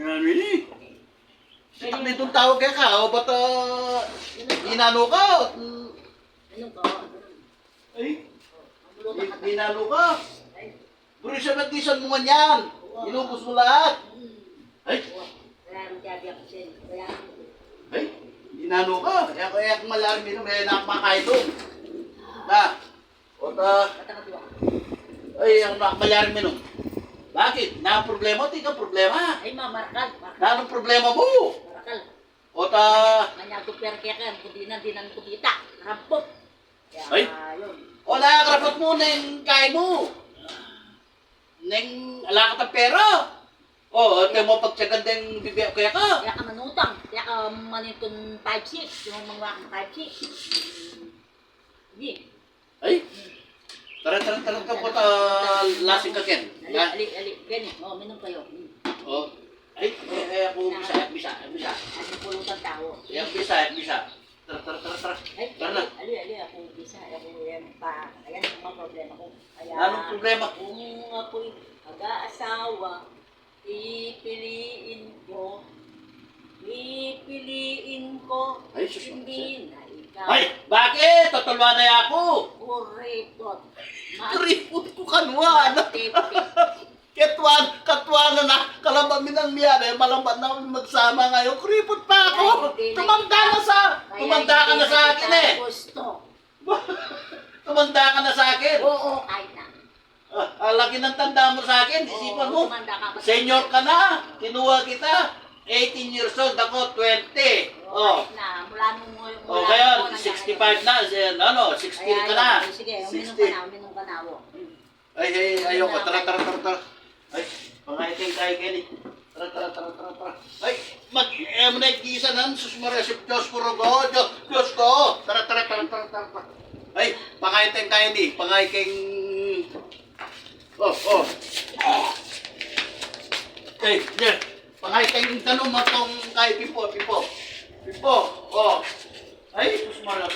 Nani? Sitak na itong tawag kaya ka. O ba't inano ka? Ano ka? Ay, inano ka? Pero siya nagdisan mo nga yan. Inubos mo lahat. Ay, ay, inano ka. Kaya kung malarmi na may nakapakain doon. Na, o ay, ang nakamalarmi nun. Bakit? Na problema o di ka problema? Ay, marakal. Na anong problema mo? Marakal. O Manyago perkekan, kundi na din ang kubita. Rampot. Ay. Yun. o nakakarapot mo neng kain mo. Neng ala ka ng pera. O, ito mo pagtsagan ng bibig kaya ka. Kaya ka manutang. Kaya ka manitong 5-6. Yung mga 5-6. Hindi. Ay, tara ka po lasing ka ken. Ali. Ganit. O, minum kayo. O, ay, ako bisa. Ang pulutan tao. Yang bisa. Tara. Ay, Tara na. ali, ako bisa. Ako yan pa. Ayan ang mga problema ko. Kaya, Anong problema? Kung ako'y mag-aasawa, pipiliin ko. Ay, sus, Hindi na ikaw. Ay, bakit? Tatulwa na ako. Kuripot. Kuripot ko kanwa. Katwa na kalabamin ang miyari. Malambat na kami magsama ngayon. Kuripot pa ako. Tumanda ka na sa akin eh. Gusto. Tumanda ka na sa akin. Oo, kahit na. Laki ng tanda mo sa akin. Isipan mo. Tumanda ka pa. Senior ka na. Kinuha kita. 18 years old. Ako 20. Oh. Kahit na. Mula nung O kaya 65 na. 60 ka na. Sige, 60. uminom ka na. Ay, ayoko. Tara. Ay, pangaiting kayo Kenny. Tara. Ay, mo na ikisa nan. Sus maresip Diyos ko rogo. Diyos ko. Tara. Ay, pangaiting kayo ni. Pangaiting... Oh. Ay, diyan. Pangaiting tanong mo tong kay Pipo. Oh. Ay, sus maresip.